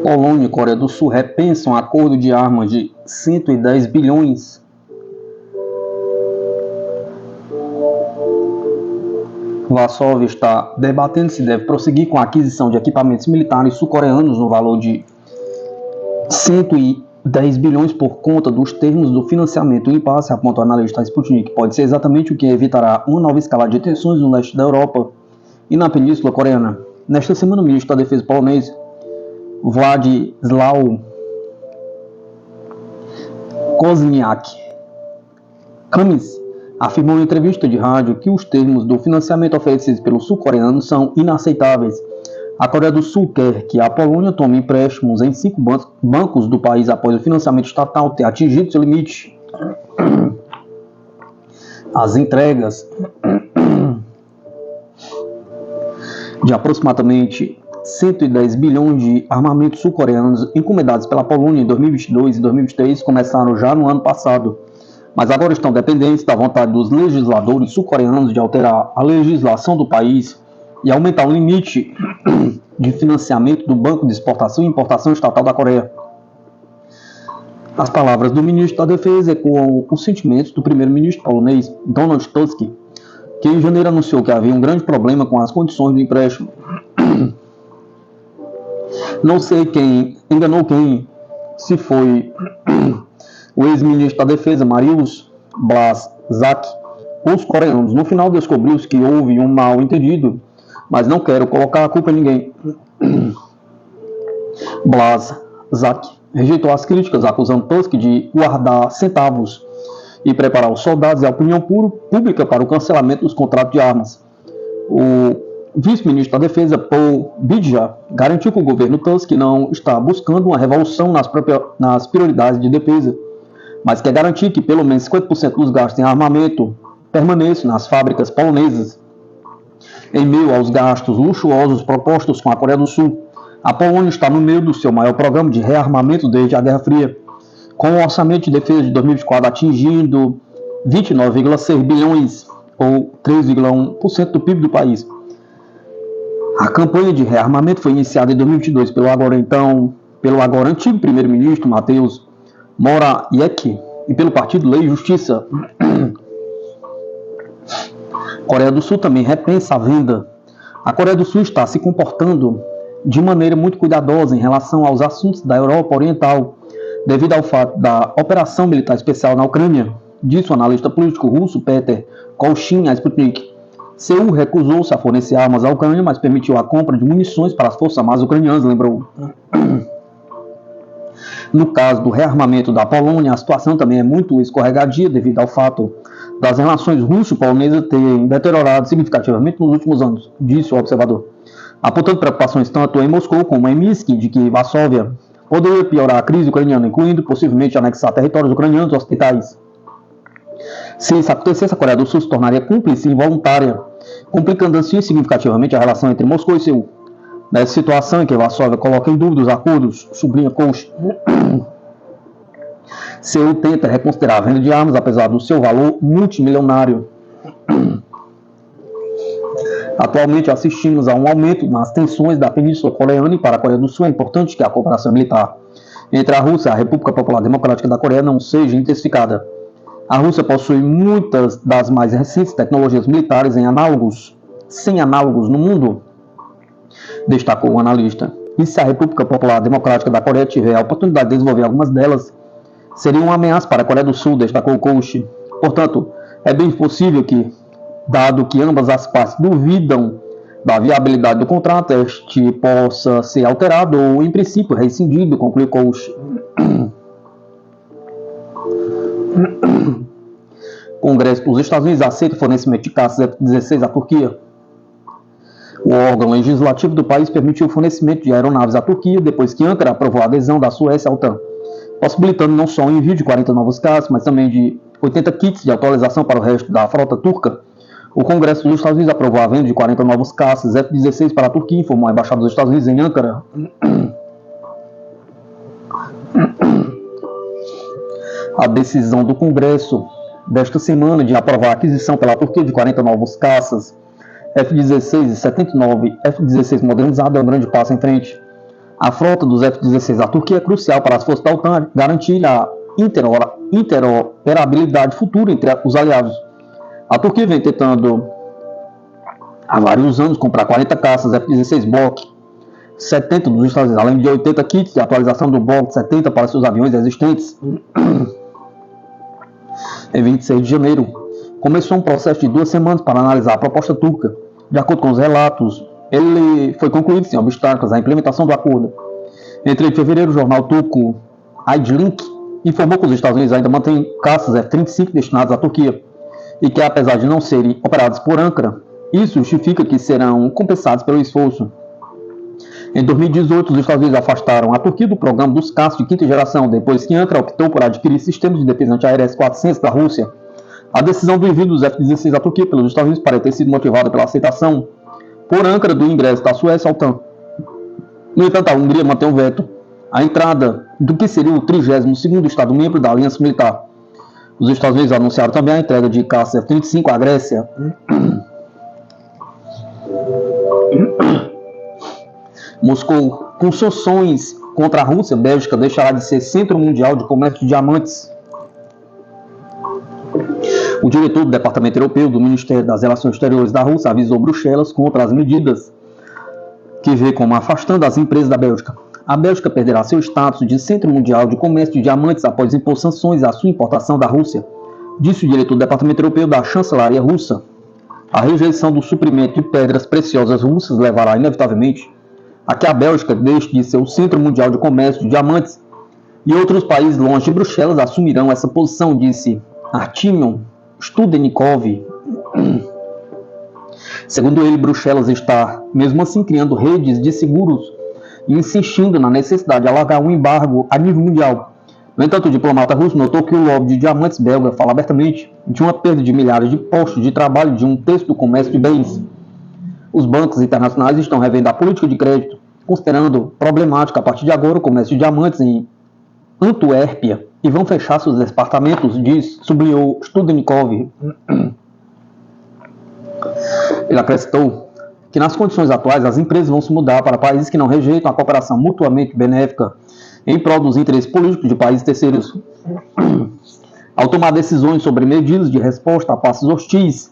Polônia e Coreia do Sul repensam acordo de armas de 110 bilhões. Varsóvia está debatendo se deve prosseguir com a aquisição de equipamentos militares sul-coreanos no valor de 110 bilhões por conta dos termos do financiamento. O impasse, aponta o analista Sputnik, pode ser exatamente o que evitará uma nova escalada de tensões no leste da Europa e na Península Coreana. Nesta semana, o ministro da Defesa polonês, Władysław Kosiniak-Kamysz, afirmou em entrevista de rádio que os termos do financiamento oferecidos pelos sul-coreanos são inaceitáveis. A Coreia do Sul quer que a Polônia tome empréstimos em 5 bancos do país após o financiamento estatal ter atingido seu limite. As entregas de aproximadamente 110 bilhões de armamentos sul-coreanos encomendados pela Polônia em 2022 e 2023 começaram já no ano passado, mas agora estão dependentes da vontade dos legisladores sul-coreanos de alterar a legislação do país e aumentar o limite de financiamento do Banco de Exportação e Importação Estatal da Coreia. As palavras do ministro da Defesa ecoam os sentimentos do primeiro-ministro polonês, Donald Tusk, que em janeiro anunciou que havia um grande problema com as condições do empréstimo. Não sei quem enganou quem, se foi o ex-ministro da Defesa, Mariusz Błaszczak, ou os coreanos. No final descobriu-se que houve um mal-entendido, mas não quero colocar a culpa em ninguém. Błaszczak rejeitou as críticas, acusando Tusk de guardar centavos e preparar os soldados e a opinião pública para o cancelamento dos contratos de armas. O vice-ministro da Defesa, Paul Bidja, garantiu que o governo Tusk não está buscando uma revolução nas prioridades de defesa, mas quer garantir que pelo menos 50% dos gastos em armamento permaneçam nas fábricas polonesas. Em meio aos gastos luxuosos propostos com a Coreia do Sul, a Polônia está no meio do seu maior programa de rearmamento desde a Guerra Fria, com o orçamento de defesa de 2024 atingindo 29,6 bilhões, ou 3,1% do PIB do país. A campanha de rearmamento foi iniciada em 2022 pelo agora antigo primeiro-ministro Mateusz Morawiecki e pelo Partido Lei e Justiça. Coreia do Sul também repensa a venda. A Coreia do Sul está se comportando de maneira muito cuidadosa em relação aos assuntos da Europa Oriental, devido ao fato da operação militar especial na Ucrânia, disse o analista político russo Peter Kolchin à Sputnik. Seul recusou-se a fornecer armas à Ucrânia, mas permitiu a compra de munições para as forças armadas ucranianas, lembrou. No caso do rearmamento da Polônia, a situação também é muito escorregadia devido ao fato das relações russo-polonesas terem deteriorado significativamente nos últimos anos, disse o observador, apontando preocupações tanto em Moscou como em Minsk de que Varsóvia poderia piorar a crise ucraniana, incluindo possivelmente anexar territórios ucranianos ocidentais. Se isso acontecesse, a Coreia do Sul se tornaria cúmplice involuntária, complicando assim significativamente a relação entre Moscou e Seul. Nessa situação em que Varsóvia coloca em dúvida os acordos, sublinha Koch, Seul tenta reconsiderar a venda de armas, apesar do seu valor multimilionário. Atualmente assistimos a um aumento nas tensões da Península Coreana e para a Coreia do Sul é importante que a cooperação militar entre a Rússia e a República Popular Democrática da Coreia não seja intensificada. A Rússia possui muitas das mais recentes tecnologias militares sem análogos no mundo, destacou o analista. E se a República Popular Democrática da Coreia tiver a oportunidade de desenvolver algumas delas, seria uma ameaça para a Coreia do Sul, destacou Koch. Portanto, é bem possível que, dado que ambas as partes duvidam da viabilidade do contrato, este possa ser alterado ou, em princípio, rescindido, concluiu Koch. O Congresso dos Estados Unidos aceita o fornecimento de caças F-16 à Turquia. O órgão legislativo do país permitiu o fornecimento de aeronaves à Turquia depois que Ankara aprovou a adesão da Suécia à OTAN, possibilitando não só o envio de 40 novos caças, mas também de 80 kits de atualização para o resto da frota turca. O Congresso dos Estados Unidos aprovou a venda de 40 novos caças F-16 para a Turquia, informou a Embaixada dos Estados Unidos em Ankara. A decisão do Congresso desta semana de aprovar a aquisição pela Turquia de 40 novos caças F-16 e 79 F-16 modernizados é um grande passo em frente. A frota dos F-16 da Turquia é crucial para as forças da OTAN garantir a interoperabilidade futura entre os aliados. A Turquia vem tentando há vários anos comprar 40 caças F-16 Block 70 dos Estados Unidos, além de 80 kits de atualização do Block 70 para seus aviões existentes. Em 26 de janeiro, começou um processo de 2 semanas para analisar a proposta turca. De acordo com os relatos, ele foi concluído sem obstáculos à implementação do acordo. Em 3 de fevereiro, o jornal turco Aydlink informou que os Estados Unidos ainda mantêm caças F-35 destinados à Turquia e que, apesar de não serem operados por Ankara, isso justifica que serão compensados pelo esforço. Em 2018, os Estados Unidos afastaram a Turquia do programa dos caças de quinta geração, depois que Ankara optou por adquirir sistemas de defesa antiaérea S-400 da Rússia. A decisão do envio dos F-16 à Turquia pelos Estados Unidos parece ter sido motivada pela aceitação por Ankara do ingresso da Suécia ao OTAN. No entanto, a Hungria mantém o veto à entrada do que seria o 32º Estado-membro da Aliança Militar. Os Estados Unidos anunciaram também a entrega de caças F-35 à Grécia. Moscou, com sanções contra a Rússia, Bélgica deixará de ser centro mundial de comércio de diamantes. O diretor do Departamento Europeu do Ministério das Relações Exteriores da Rússia avisou Bruxelas contra as medidas que vê como afastando as empresas da Bélgica. A Bélgica perderá seu status de centro mundial de comércio de diamantes após impor sanções à sua importação da Rússia, disse o diretor do Departamento Europeu da chancelaria russa. A rejeição do suprimento de pedras preciosas russas levará inevitavelmente a que a Bélgica deixe de ser o centro mundial de comércio de diamantes e outros países longe de Bruxelas assumirão essa posição, disse Artyom Studenikov. Segundo ele, Bruxelas está, mesmo assim, criando redes de seguros e insistindo na necessidade de alargar um embargo a nível mundial. No entanto, o diplomata russo notou que o lobby de diamantes belga fala abertamente de uma perda de milhares de postos de trabalho de 1/3 do comércio de bens. Os bancos internacionais estão revendo a política de crédito, considerando problemático a partir de agora o comércio de diamantes em Antuérpia e vão fechar seus departamentos, sublinhou Studenikov. Ele acrescentou que nas condições atuais as empresas vão se mudar para países que não rejeitam a cooperação mutuamente benéfica em prol dos interesses políticos de países terceiros. Ao tomar decisões sobre medidas de resposta a passos hostis,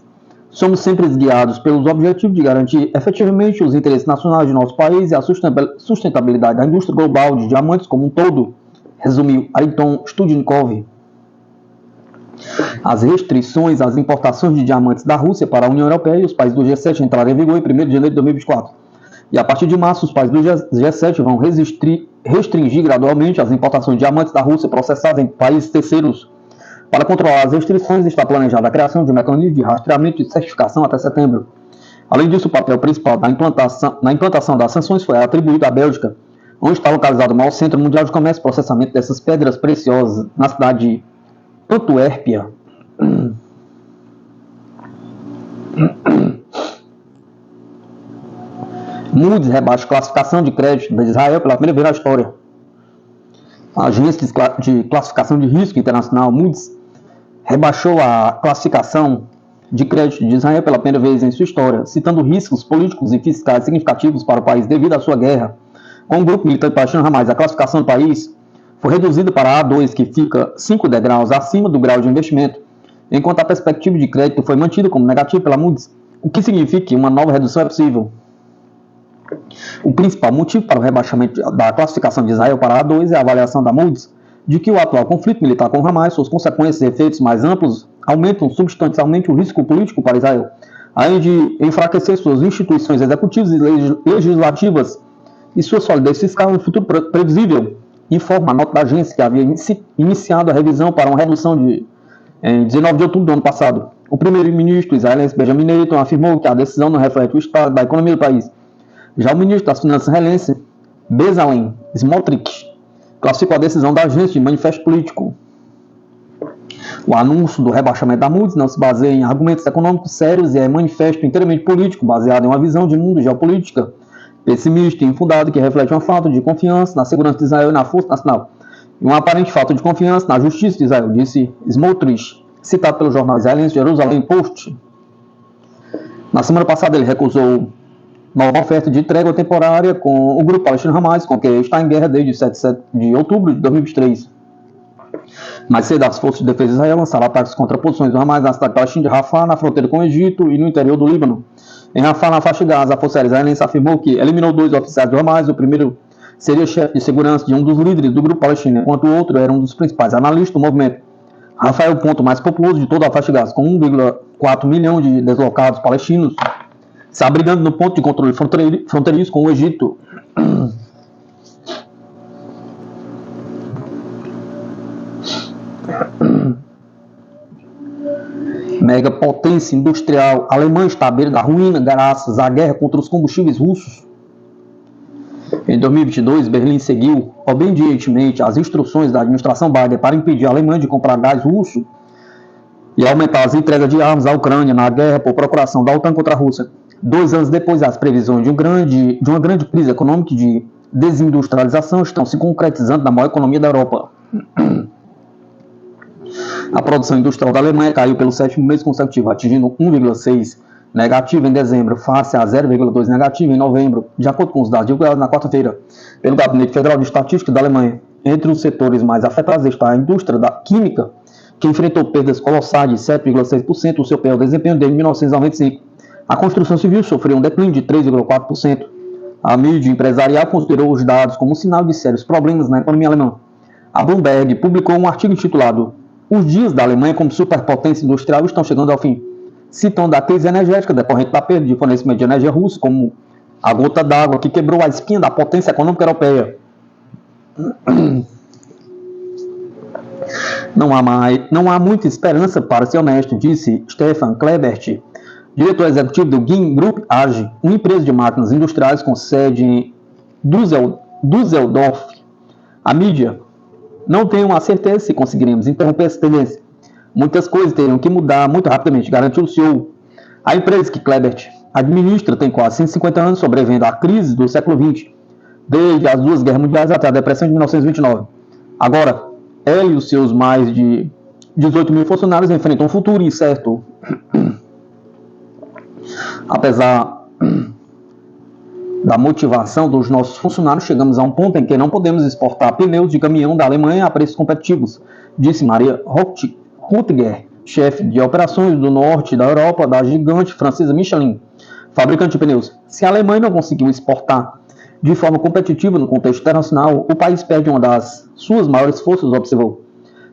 somos sempre guiados pelos objetivos de garantir efetivamente os interesses nacionais de nosso país e a sustentabilidade da indústria global de diamantes como um todo, resumiu Artyom Studenikov. As restrições às importações de diamantes da Rússia para a União Europeia e os países do G7 entraram em vigor em 1º de janeiro de 2024. E a partir de março, os países do G7 vão restringir gradualmente as importações de diamantes da Rússia processados em países terceiros. Para controlar as restrições, está planejada a criação de um mecanismo de rastreamento e certificação até setembro. Além disso, o papel principal na implantação das sanções foi atribuído à Bélgica, onde está localizado o maior centro mundial de comércio e processamento dessas pedras preciosas, na cidade de Antuérpia. Moody's rebaixa a classificação de crédito de Israel pela primeira vez na história. A agência de classificação de risco internacional Moody's rebaixou a classificação de crédito de Israel pela primeira vez em sua história, citando riscos políticos e fiscais significativos para o país devido à sua guerra com o grupo militante palestino Hamas. A classificação do país foi reduzida para A2, que fica 5 degraus acima do grau de investimento, enquanto a perspectiva de crédito foi mantida como negativa pela Moody's, o que significa que uma nova redução é possível. O principal motivo para o rebaixamento da classificação de Israel para A2 é a avaliação da Moody's de que o atual conflito militar com Hamas, suas consequências e efeitos mais amplos, aumentam substancialmente o risco político para Israel, além de enfraquecer suas instituições executivas e legislativas e sua solidez fiscal no futuro previsível, informa a nota da agência que havia iniciado a revisão para uma redução em 19 de outubro do ano passado. O primeiro-ministro israelense Benjamin Netanyahu afirmou que a decisão não reflete o estado da economia do país. Já o ministro das Finanças israelense, Bezalel Smotrich, classificou a decisão da agência de manifesto político. O anúncio do rebaixamento da Moody's não se baseia em argumentos econômicos sérios e é manifesto inteiramente político, baseado em uma visão de mundo geopolítica pessimista e infundado que reflete uma falta de confiança na segurança de Israel e na força nacional, e uma aparente falta de confiança na justiça de Israel, disse Smotrich, citado pelo jornal israelense Jerusalem Post. Na semana passada ele recusou nova oferta de trégua temporária com o grupo palestino Hamas, com quem está em guerra desde 7 de outubro de 2023. Mais cedo, as forças de defesa de Israel lançaram ataques contra posições do Hamas na cidade palestina de Rafah, na fronteira com o Egito e no interior do Líbano. Em Rafah, na faixa de Gaza, a força aérea israelense afirmou que eliminou 2 oficiais do Hamas. O primeiro seria chefe de segurança de um dos líderes do grupo palestino, enquanto o outro era um dos principais analistas do movimento. Rafah é o ponto mais populoso de toda a faixa de Gaza, com 1,4 milhão de deslocados palestinos, se abrigando no ponto de controle fronteiriço com o Egito. Mega potência industrial alemã está à beira da ruína graças à guerra contra os combustíveis russos. Em 2022, Berlim seguiu obedientemente as instruções da administração Biden para impedir a Alemanha de comprar gás russo e aumentar as entregas de armas à Ucrânia na guerra por procuração da OTAN contra a Rússia. 2 anos depois, as previsões de uma grande crise econômica e de desindustrialização estão se concretizando na maior economia da Europa. A produção industrial da Alemanha caiu pelo 7º mês consecutivo, atingindo 1,6 negativo em dezembro, face a 0,2 negativo em novembro, de acordo com os dados divulgados na quarta-feira pelo Gabinete Federal de Estatística da Alemanha. Entre os setores mais afetados está a indústria da química, que enfrentou perdas colossais de 7,6%, o seu pior desempenho desde 1995. A construção civil sofreu um declínio de 3,4%. A mídia empresarial considerou os dados como um sinal de sérios problemas na economia alemã. A Bloomberg publicou um artigo intitulado "Os dias da Alemanha como superpotência industrial estão chegando ao fim", citando a crise energética decorrente da perda de fornecimento de energia russa como a gota d'água que quebrou a espinha da potência econômica europeia. Não há muita esperança, para ser honesto, disse Stefan Klebert, diretor executivo do GIM Group AG, uma empresa de máquinas industriais com sede em Düsseldorf. A mídia: "Não tenho a certeza se conseguiremos interromper essa tendência. Muitas coisas teriam que mudar muito rapidamente", garantiu o CEO. A empresa que Klebert administra tem quase 150 anos, sobrevivendo à crise do século XX, desde as 2 guerras mundiais até a depressão de 1929. Agora, ele e os seus mais de 18 mil funcionários enfrentam um futuro incerto. Apesar da motivação dos nossos funcionários, chegamos a um ponto em que não podemos exportar pneus de caminhão da Alemanha a preços competitivos, disse Maria Rutger, chefe de operações do norte da Europa da gigante francesa Michelin, fabricante de pneus. Se a Alemanha não conseguiu exportar de forma competitiva no contexto internacional, o país perde uma das suas maiores forças, observou.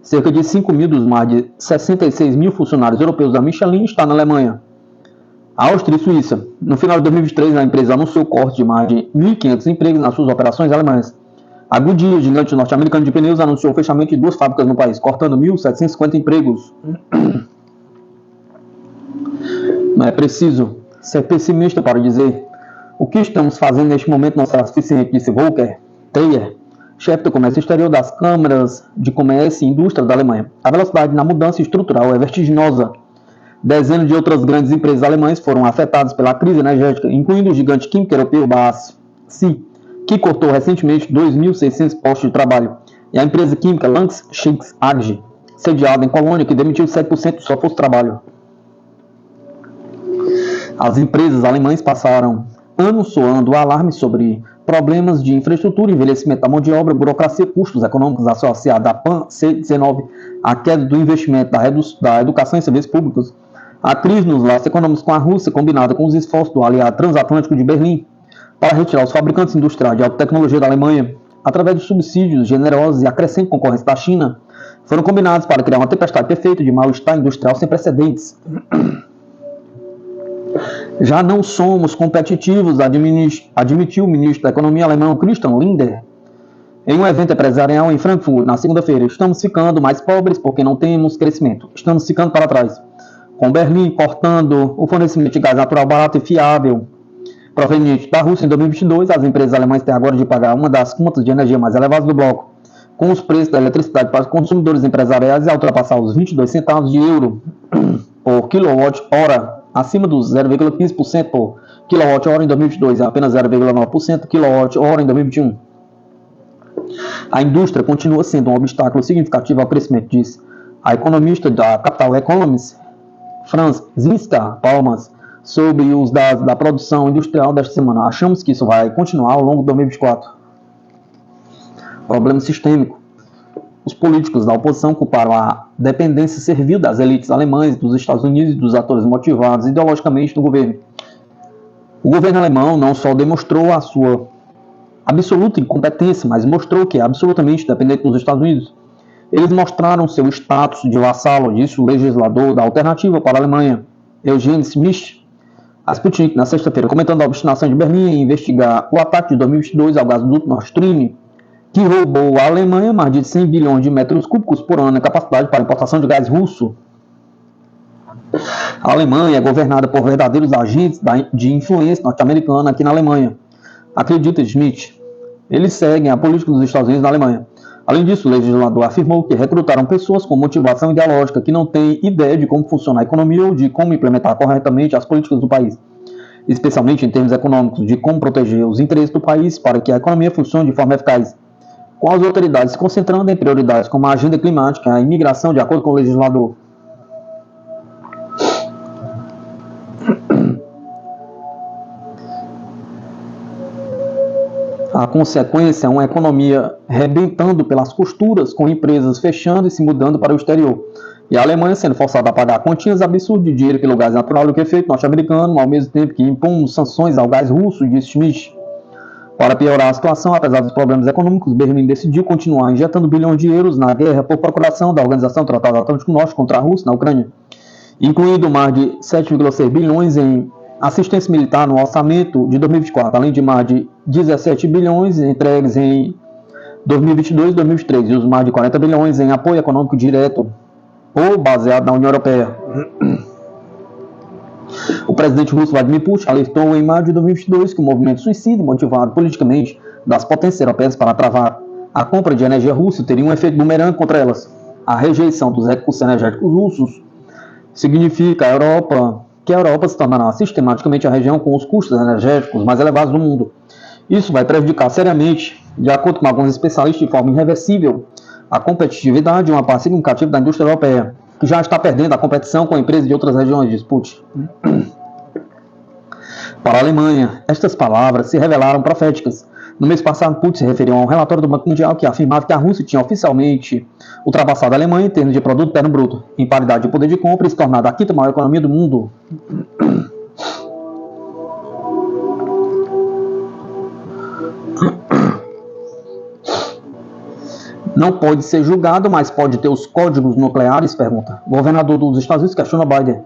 Cerca de 5 mil dos mais de 66 mil funcionários europeus da Michelin estão na Alemanha. Áustria e Suíça. No final de 2023, a empresa anunciou o corte de mais de 1.500 empregos nas suas operações alemãs. A Goodyear, gigante norte-americano de pneus, anunciou o fechamento de 2 fábricas no país, cortando 1.750 empregos. Não é preciso ser pessimista para dizer: "O que estamos fazendo neste momento não será suficiente", disse Volker Treyer, chefe do comércio exterior das câmaras de comércio e indústria da Alemanha. A velocidade na mudança estrutural é vertiginosa. Dezenas de outras grandes empresas alemãs foram afetadas pela crise energética, incluindo o gigante químico europeu BASF, que cortou recentemente 2.600 postos de trabalho, e a empresa química Lanxess AG, sediada em Colônia, que demitiu 7% de sua força de trabalho. As empresas alemãs passaram anos soando alarmes sobre problemas de infraestrutura, envelhecimento da mão de obra, burocracia, custos econômicos associados à PAN-C-19, a queda do investimento da educação em serviços públicos, a crise nos laços econômicos com a Rússia, combinada com os esforços do aliado transatlântico de Berlim para retirar os fabricantes industriais de alta tecnologia da Alemanha, através de subsídios generosos e a crescente concorrência da China, foram combinados para criar uma tempestade perfeita de mal-estar industrial sem precedentes. Já não somos competitivos, admitiu o ministro da Economia alemão Christian Lindner em um evento empresarial em Frankfurt na segunda-feira. Estamos ficando mais pobres porque não temos crescimento. Estamos ficando para trás. Com Berlim cortando o fornecimento de gás natural barato e fiável proveniente da Rússia em 2022, as empresas alemãs têm agora de pagar uma das contas de energia mais elevadas do bloco, com os preços da eletricidade para os consumidores empresariais a ultrapassar os 22 centavos de euro por quilowatt-hora, acima dos 0,15% por quilowatt-hora em 2022 e apenas 0,9% quilowatt-hora em 2021. A indústria continua sendo um obstáculo significativo ao crescimento, disse a economista da Capital Economics, Franz Zinster Palmas, sobre os dados da produção industrial desta semana. Achamos que isso vai continuar ao longo de 2024. Problema sistêmico. Os políticos da oposição culparam a dependência servil das elites alemãs, dos Estados Unidos e dos atores motivados ideologicamente no governo. O governo alemão não só demonstrou a sua absoluta incompetência, mas mostrou que é absolutamente dependente dos Estados Unidos. Eles mostraram seu status de vassalo, disse o legislador da Alternativa para a Alemanha, Eugene Schmidt, a Sputnik, na sexta-feira, comentando a obstinação de Berlim em investigar o ataque de 2022 ao gasoduto Nord Stream, que roubou à Alemanha mais de 100 bilhões de metros cúbicos por ano na capacidade para importação de gás russo. A Alemanha é governada por verdadeiros agentes de influência norte-americana aqui na Alemanha, acredita Schmidt. Eles seguem a política dos Estados Unidos na Alemanha. Além disso, o legislador afirmou que recrutaram pessoas com motivação ideológica que não têm ideia de como funciona a economia ou de como implementar corretamente as políticas do país, especialmente em termos econômicos, de como proteger os interesses do país para que a economia funcione de forma eficaz, com as autoridades se concentrando em prioridades como a agenda climática e a imigração, de acordo com o legislador. A consequência é uma economia rebentando pelas costuras, com empresas fechando e se mudando para o exterior. E a Alemanha sendo forçada a pagar quantias absurdas de dinheiro pelo gás natural do que feito norte-americano, ao mesmo tempo que impomos sanções ao gás russo, disse Schmidt. Para piorar a situação, apesar dos problemas econômicos, Berlim decidiu continuar injetando bilhões de euros na guerra por procuração da Organização do Tratado Atlântico Norte contra a Rússia na Ucrânia, incluindo mais de 7,6 bilhões em assistência militar no orçamento de 2024, além de mais de 17 bilhões entregues em 2022 e 2023, e os mais de 40 bilhões em apoio econômico direto ou baseado na União Europeia. O presidente russo Vladimir Putin alertou em maio de 2022 que o movimento suicida motivado politicamente das potências europeias para travar a compra de energia russa teria um efeito bumerangue contra elas. A rejeição dos recursos energéticos russos significa que a Europa se tornará sistematicamente a região com os custos energéticos mais elevados do mundo. Isso vai prejudicar seriamente, de acordo com alguns especialistas, de forma irreversível, a competitividade de uma parte significativa da indústria europeia, que já está perdendo a competição com empresas de outras regiões, diz Putin. Para a Alemanha, estas palavras se revelaram proféticas. No mês passado, Putin se referiu a um relatório do Banco Mundial que afirmava que a Rússia tinha oficialmente ultrapassado a Alemanha em termos de produto interno bruto, em paridade de poder de compra e se tornado a quinta maior economia do mundo. Não pode ser julgado, mas pode ter os códigos nucleares? Pergunta. O governador dos Estados Unidos questiona Biden.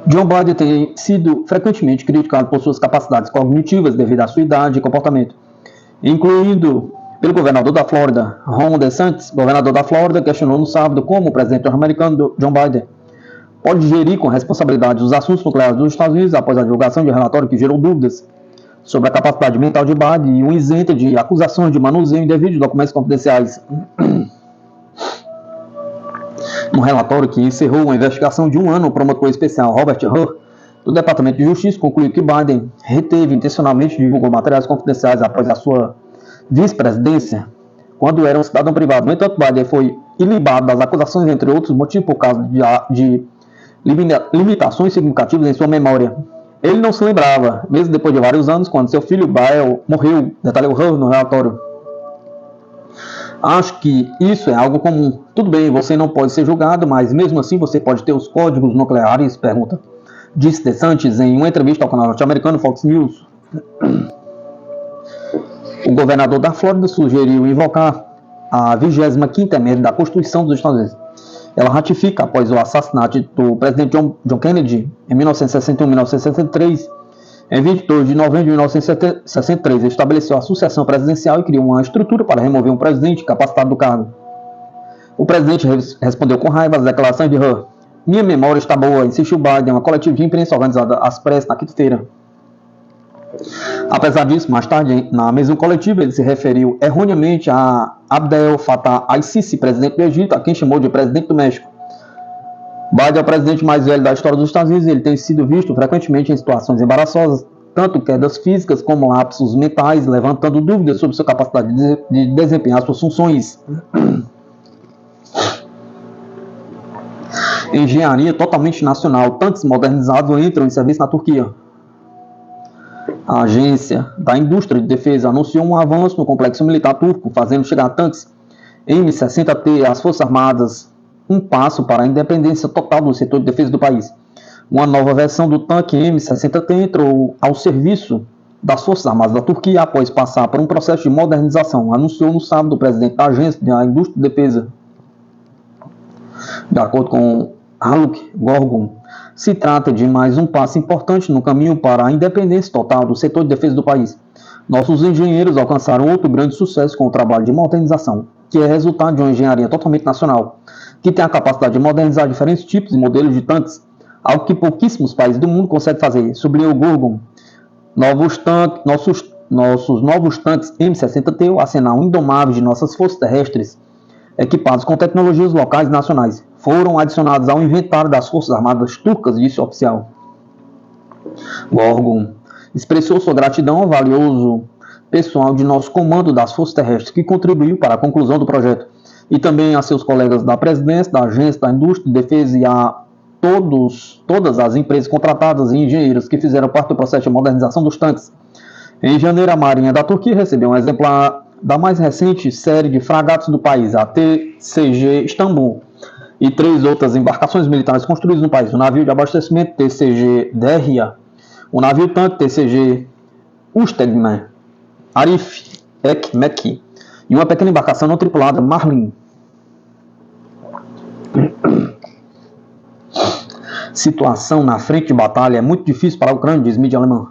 John Biden tem sido frequentemente criticado por suas capacidades cognitivas devido à sua idade e comportamento, incluindo pelo governador da Flórida, Ron DeSantis. Governador da Flórida questionou no sábado como o presidente norte-americano John Biden pode gerir com responsabilidade os assuntos nucleares dos Estados Unidos após a divulgação de um relatório que gerou dúvidas sobre a capacidade mental de Biden e o isenta de acusações de manuseio indevido de documentos confidenciais. No relatório que encerrou uma investigação de um ano, o promotor especial Robert Hur, do Departamento de Justiça, concluiu que Biden reteve intencionalmente e divulgou materiais confidenciais após a sua vice-presidência, quando era um cidadão privado. No entanto, Biden foi ilibado das acusações, entre outros motivos, por causa de limitações significativas em sua memória. Ele não se lembrava, mesmo depois de vários anos, quando seu filho Bael morreu, detalhou Hur no relatório. Acho que isso é algo comum. Tudo bem, você não pode ser julgado, mas mesmo assim você pode ter os códigos nucleares? Pergunta. Disse DeSantis em uma entrevista ao canal norte-americano Fox News. O governador da Flórida sugeriu invocar a 25ª emenda da Constituição dos Estados Unidos. Ela ratifica, após o assassinato do presidente John Kennedy, em 1961 e 1963, em 22 de novembro de 1963, estabeleceu a sucessão presidencial e criou uma estrutura para remover um presidente capacitado do cargo. O presidente respondeu com raiva às declarações de Hur. Minha memória está boa, insistiu Biden, uma coletiva de imprensa organizada às pressas na quinta-feira. Apesar disso, mais tarde, na mesma coletiva, ele se referiu erroneamente a Abdel Fattah al-Sisi, presidente do Egito, a quem chamou de presidente do México. Biden é o presidente mais velho da história dos Estados Unidos e ele tem sido visto frequentemente em situações embaraçosas, tanto quedas físicas como lapsos mentais, levantando dúvidas sobre sua capacidade de desempenhar suas funções. Engenharia totalmente nacional. Tanques modernizados entram em serviço na Turquia. A Agência da Indústria de Defesa anunciou um avanço no complexo militar turco, fazendo chegar tanques M60T às Forças Armadas, um passo para a independência total do setor de defesa do país. Uma nova versão do tanque M60T entrou ao serviço das Forças Armadas da Turquia após passar por um processo de modernização, anunciou no sábado o presidente da Agência da Indústria de Defesa. De acordo com Haluk Gorgon, se trata de mais um passo importante no caminho para a independência total do setor de defesa do país. Nossos engenheiros alcançaram outro grande sucesso com o trabalho de modernização, que é resultado de uma engenharia totalmente nacional, que tem a capacidade de modernizar diferentes tipos e modelos de tanques, algo que pouquíssimos países do mundo conseguem fazer, sublinhou Gorgon. Nossos novos tanques M60T, o arsenal indomável de nossas forças terrestres, equipados com tecnologias locais e nacionais, foram adicionados ao inventário das Forças Armadas turcas, disse o oficial. Gorgon expressou sua gratidão ao valioso pessoal de nosso comando das Forças Terrestres que contribuiu para a conclusão do projeto, e também a seus colegas da presidência, da Agência da Indústria de Defesa e a todas as empresas contratadas e engenheiros que fizeram parte do processo de modernização dos tanques. Em janeiro, a Marinha da Turquia recebeu um exemplar da mais recente série de fragatas do país, a TCG Istambul, e 3 outras embarcações militares construídas no país: o navio de abastecimento TCG Derya, o navio tanque TCG Ustegmen, Arif Ekmeki e uma pequena embarcação não tripulada Marlin. Situação na frente de batalha é muito difícil para a Ucrânia, diz mídia alemã.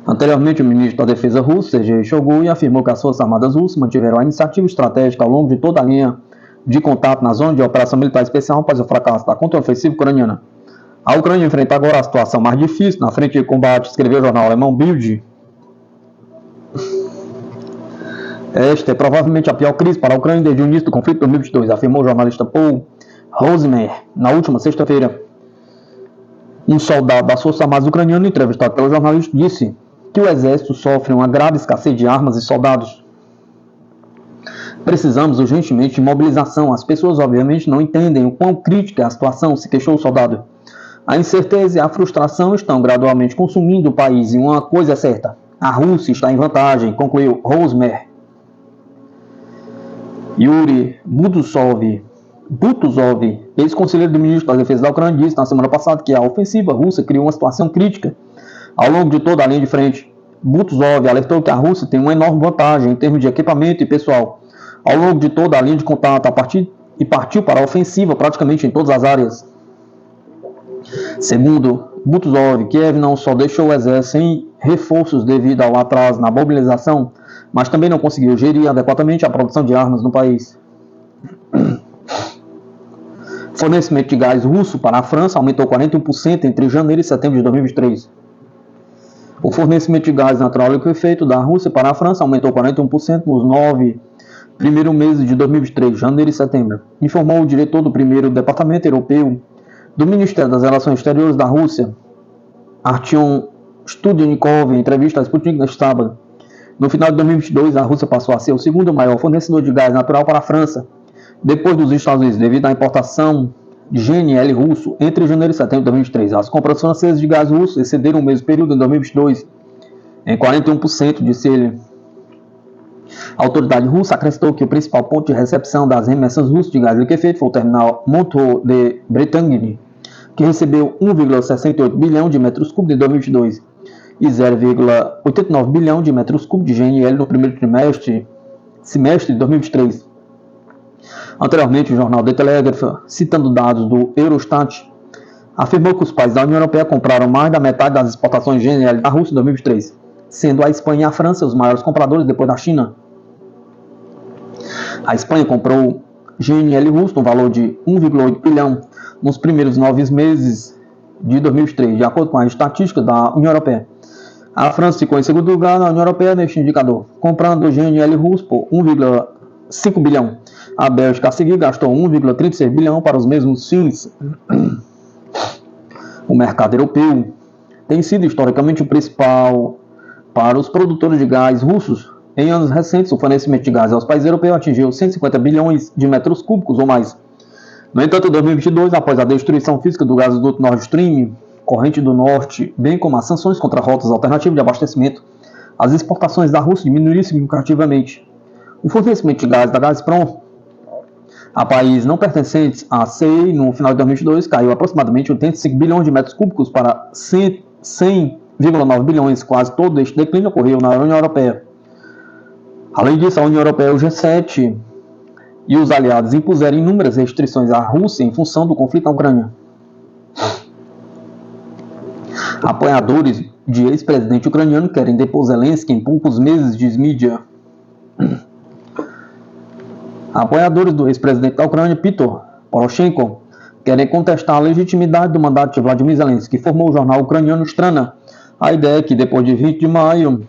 Anteriormente, o ministro da Defesa russo, Sergei Shoigu, afirmou que as Forças Armadas russas mantiveram a iniciativa estratégica ao longo de toda a linha de contato na zona de operação militar especial após o fracasso da contraofensiva ucraniana. A Ucrânia enfrenta agora a situação mais difícil na frente de combate, escreveu o jornal alemão Bild. Esta é provavelmente a pior crise para a Ucrânia desde o início do conflito de 2022, afirmou o jornalista Paul Rosemer na última sexta-feira. Um soldado das Forças Armadas ucranianas, entrevistado pelo jornalista, disse que o exército sofre uma grave escassez de armas e soldados. Precisamos urgentemente de mobilização. As pessoas obviamente não entendem o quão crítica é a situação, se queixou o soldado. A incerteza e a frustração estão gradualmente consumindo o país e uma coisa é certa: a Rússia está em vantagem, concluiu Rosemer. Yuri Butuzov, ex-conselheiro do ministro da Defesa da Ucrânia, disse na semana passada que a ofensiva russa criou uma situação crítica ao longo de toda a linha de frente. Butuzov alertou que a Rússia tem uma enorme vantagem em termos de equipamento e pessoal ao longo de toda a linha de contato e partiu para a ofensiva praticamente em todas as áreas. Segundo Butuzov, Kiev não só deixou o exército sem reforços devido ao atraso na mobilização, mas também não conseguiu gerir adequadamente a produção de armas no país. Fornecimento de gás russo para a França aumentou 41% entre janeiro e setembro de 2023. O fornecimento de gás natural liquefeito da Rússia para a França aumentou 41% nos 9 primeiros meses de 2023, janeiro e setembro, informou o diretor do primeiro departamento europeu do Ministério das Relações Exteriores da Rússia, Artyom Studnikov, em entrevista à Sputnik neste sábado. No final de 2022, a Rússia passou a ser o segundo maior fornecedor de gás natural para a França, depois dos Estados Unidos, devido à importação de GNL russo entre janeiro e setembro de 2023. As compras francesas de gás russo excederam o mesmo período em 2022 em 41%, disse ele. A autoridade russa acrescentou que o principal ponto de recepção das remessas russas de gás liquefeito foi o terminal Montreux de Bretagne, que recebeu 1,68 bilhão de metros cúbicos em 2022 e 0,89 bilhão de metros cúbicos de GNL no primeiro semestre de 2023. Anteriormente, o jornal The Telegraph, citando dados do Eurostat, afirmou que os países da União Europeia compraram mais da metade das exportações de GNL da Rússia em 2023, sendo a Espanha e a França os maiores compradores depois da China. A Espanha comprou GNL russo no valor de 1,8 bilhão nos primeiros 9 meses de 2023, de acordo com as estatísticas da União Europeia. A França ficou em segundo lugar na União Europeia neste indicador, comprando GNL russo por 1,5 bilhão. A Bélgica a seguir gastou 1,36 bilhão para os mesmos fins. O mercado europeu tem sido historicamente o principal para os produtores de gás russos. Em anos recentes, o fornecimento de gás aos países europeus atingiu 150 bilhões de metros cúbicos ou mais. No entanto, em 2022, após a destruição física do gasoduto Nord Stream, corrente do Norte, bem como as sanções contra rotas alternativas de abastecimento, as exportações da Rússia diminuíram significativamente. O fornecimento de gás da Gazprom a países não pertencentes à CEI no final de 2022 caiu aproximadamente 85 bilhões de metros cúbicos para 100,9 bilhões. Quase todo este declínio ocorreu na União Europeia. Além disso, a União Europeia, o G7 e os aliados impuseram inúmeras restrições à Rússia em função do conflito na Ucrânia. Apoiadores de ex-presidente ucraniano querem depor Zelensky em poucos meses, diz mídia. Apoiadores do ex-presidente da Ucrânia, Petro Poroshenko, querem contestar a legitimidade do mandato de Vladimir Zelensky, que formou o jornal ucraniano Strana. A ideia é que depois de 20 de maio,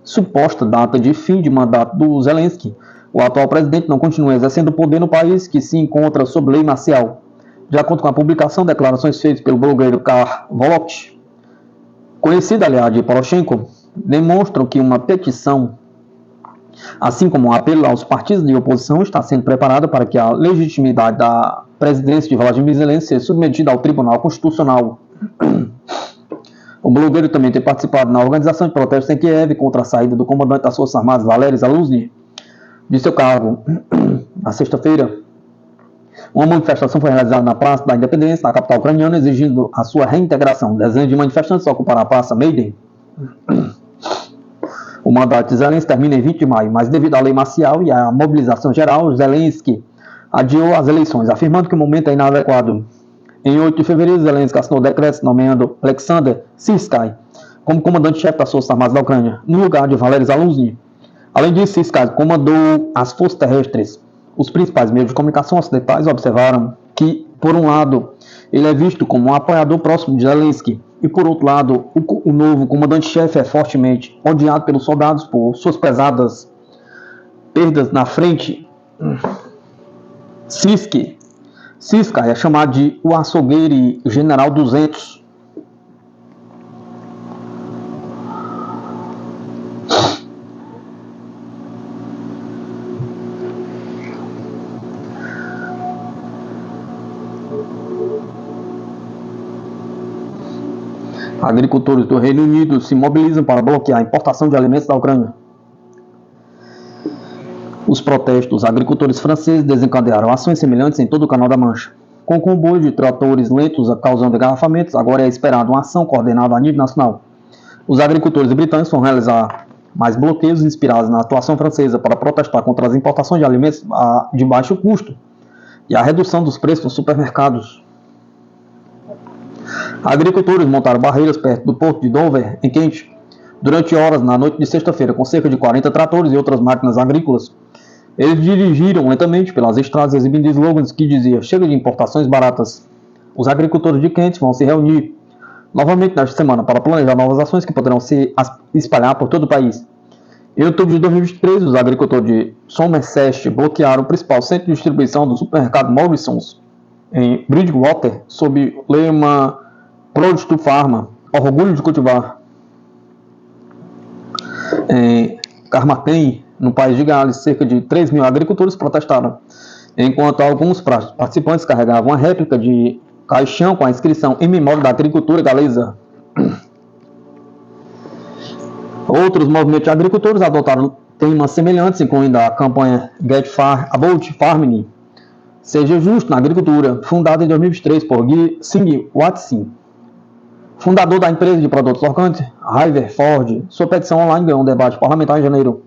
suposta data de fim de mandato do Zelensky, o atual presidente não continua exercendo poder no país que se encontra sob lei marcial. De acordo com a publicação, declarações feitas pelo blogueiro Kar Volokh, conhecido aliado de Poroshenko, demonstram que uma petição, assim como um apelo aos partidos de oposição, está sendo preparada para que a legitimidade da presidência de Vladimir Zelensky seja submetida ao Tribunal Constitucional. O blogueiro também tem participado na organização de protestos em Kiev contra a saída do comandante das Forças Armadas, Valery Zaluzny, de seu cargo. Na sexta-feira, uma manifestação foi realizada na Praça da Independência, na capital ucraniana, exigindo a sua reintegração. Dezenas de manifestantes ocuparam a Praça Maidan. O mandato de Zelensky termina em 20 de maio, mas devido à lei marcial e à mobilização geral, Zelensky adiou as eleições, afirmando que o momento é inadequado. Em 8 de fevereiro, Zelensky assinou decretos nomeando Alexander Syrskyi como comandante-chefe das Forças Armadas da Ucrânia, no lugar de Valery Zaluzny. Além disso, Syrskyi comandou as forças terrestres. Os principais meios de comunicação ocidentais observaram que, por um lado, ele é visto como um apoiador próximo de Zelensky, e por outro lado, o novo comandante-chefe é fortemente odiado pelos soldados por suas pesadas perdas na frente. Syrskyi é chamado de o açougueiro General 200. Agricultores do Reino Unido se mobilizam para bloquear a importação de alimentos da Ucrânia. Os protestos dos agricultores franceses desencadearam ações semelhantes em todo o Canal da Mancha. Com comboio de tratores lentos causando engarrafamentos, agora é esperada uma ação coordenada a nível nacional. Os agricultores britânicos vão realizar mais bloqueios inspirados na atuação francesa para protestar contra as importações de alimentos de baixo custo e a redução dos preços nos supermercados. Agricultores montaram barreiras perto do porto de Dover, em Kent, durante horas na noite de sexta-feira, com cerca de 40 tratores e outras máquinas agrícolas. Eles dirigiram lentamente pelas estradas, exibindo slogans que diziam: chega de importações baratas. Os agricultores de Kent vão se reunir novamente nesta semana para planejar novas ações que poderão se espalhar por todo o país. Em outubro de 2023, os agricultores de Somerset bloquearam o principal centro de distribuição do supermercado Morrisons, em Bridgewater, sob o lema Produce to Pharma, orgulho de cultivar. Em Carmarthen, no país de Gales, cerca de 3 mil agricultores protestaram, enquanto alguns participantes carregavam uma réplica de caixão com a inscrição "Em memória da agricultura galesa". Outros movimentos de agricultores adotaram temas semelhantes, incluindo a campanha Get About Farming, Seja Justo na Agricultura, fundada em 2023 por Singh Watson, fundador da empresa de produtos orgânicos Riverford. Sua petição online ganhou um debate parlamentar em janeiro.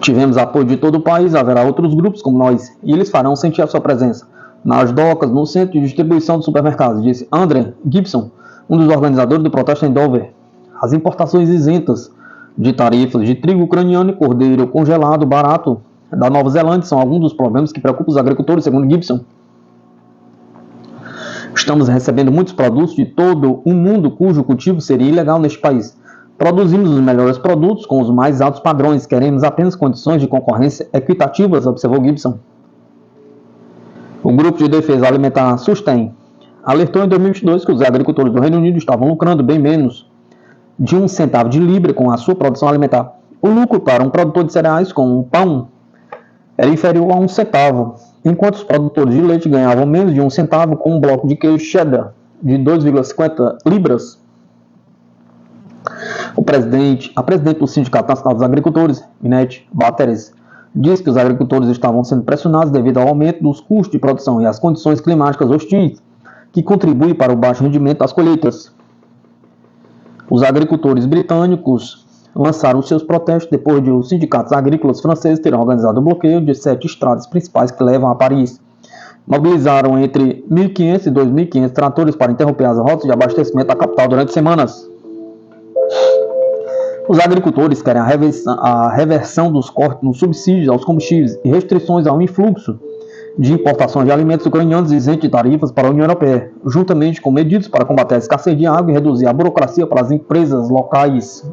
Tivemos apoio de todo o país, haverá outros grupos como nós, e eles farão sentir a sua presença nas docas, no centro de distribuição de supermercados, disse Andrew Gibson, um dos organizadores do protesto em Dover. As importações isentas de tarifas de trigo ucraniano e cordeiro congelado barato da Nova Zelândia são alguns dos problemas que preocupam os agricultores, segundo Gibson. Estamos recebendo muitos produtos de todo o mundo cujo cultivo seria ilegal neste país. Produzimos os melhores produtos com os mais altos padrões. Queremos apenas condições de concorrência equitativas, observou Gibson. O Grupo de Defesa Alimentar Sustain alertou em 2022 que os agricultores do Reino Unido estavam lucrando bem menos de 1 centavo de libra com a sua produção alimentar. O lucro para um produtor de cereais com um pão era inferior a 1 centavo, enquanto os produtores de leite ganhavam menos de 1 centavo com um bloco de queijo cheddar de 2,50 libras. A presidente do Sindicato Nacional dos Agricultores, Minette Bateres, diz que os agricultores estavam sendo pressionados devido ao aumento dos custos de produção e às condições climáticas hostis, que contribuem para o baixo rendimento das colheitas. Os agricultores britânicos lançaram seus protestos depois de os sindicatos agrícolas franceses terem organizado o bloqueio de 7 estradas principais que levam a Paris. Mobilizaram entre 1.500 e 2.500 tratores para interromper as rotas de abastecimento da capital durante semanas. Os agricultores querem a reversão dos cortes nos subsídios aos combustíveis e restrições ao influxo de importações de alimentos ucranianos isentos de tarifas para a União Europeia, juntamente com medidas para combater a escassez de água e reduzir a burocracia para as empresas locais.